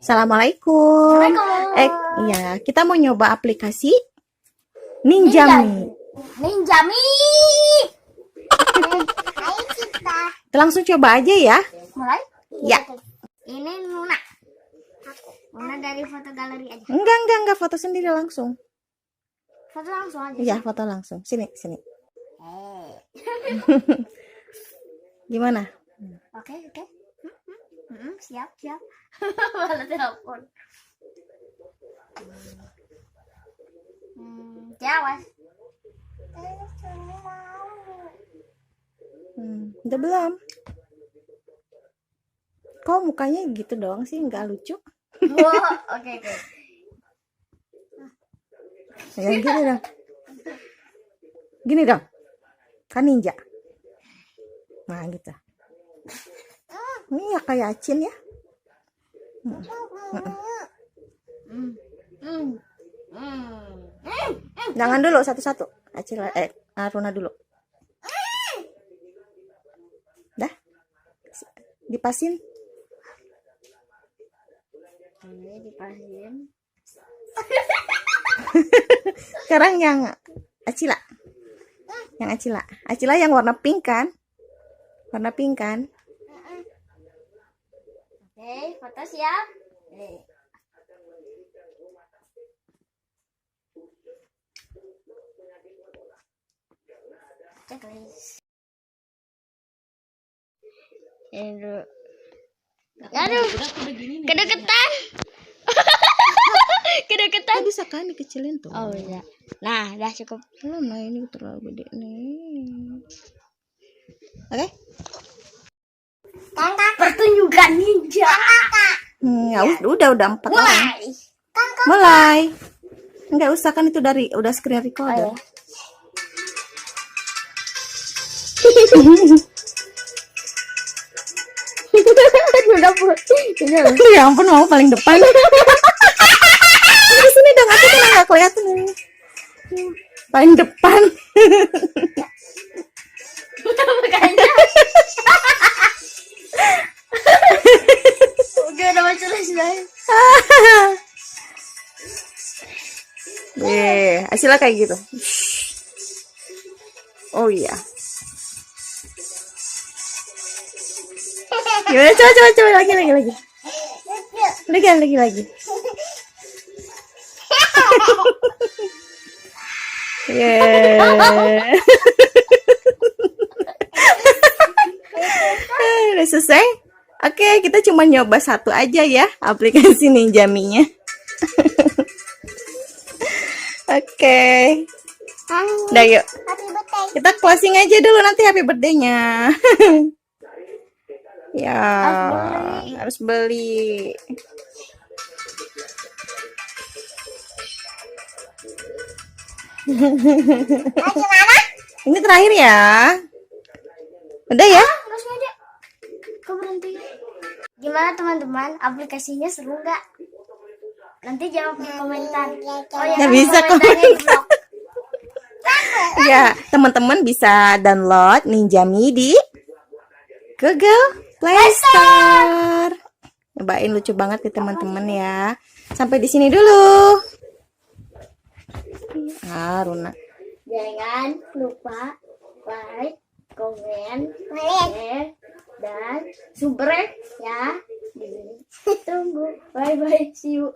Assalamualaikum. Assalamualaikum. Iya, kita mau nyoba aplikasi Ninjami. Ninjami. Ayo kita Kita langsung coba aja ya. Mulai. Ya. Ini Nuna. Nuna dari foto galeri aja. Enggak, foto sendiri langsung. Foto langsung aja. Iya, foto langsung. Sini. Eh. Gimana? Oke. Siap. Malah telepon. Jawas. Udah belum? Kok mukanya gitu doang sih, nggak lucu? Oke. Ya, gini dong. Gini dong. Kan ninja. Nah, gitu. Ini ya kayak Acin ya. Jangan dulu satu-satu. Acil, Aruna dulu. Dah. Dipasin. Ini dipasin. Sekarang yang Acila. Acila yang warna pink kan? Warna pink kan? Oke, foto siap. Checklist. Aduh, kedeketan. Kedeketan. Bisa kan dikecilin tuh. Oh iya. Nah, udah cukup. Belum, nah ini terlalu gede nih. Oke. Pertunjukan ninja. Ya udah 4 orang. Mulai. Enggak usah kan itu udah screen recorder. Ya ampun, mau paling depan. Di sini dong, aku kan nggak kelihatan nih. Paling depan. Oke, udah selesai. Hasilnya kayak gitu. Oh iya. Gimana? Coba lagi. Lagi. Udah selesai. Oke, kita cuma nyoba satu aja ya aplikasi Ninjaminya. Oke. Udah yuk. happy birthday. Kita closing aja dulu nanti happy birthday-nya. Ya, harus beli. Gimana? Ini terakhir ya. Udah ya? Langsung aja. Kok berhenti? Gimana teman-teman? Aplikasinya seru nggak? Nanti jawab di komentar. Oh ya, Nggak bisa komentarnya di blog. Ya, teman-teman bisa download Ninjami di Google Play Store. Cobain, lucu banget nih teman-teman ya. Sampai di sini dulu. Runa. Jangan lupa like, komen, share, dan subscribe ya. Tunggu. Bye, see you.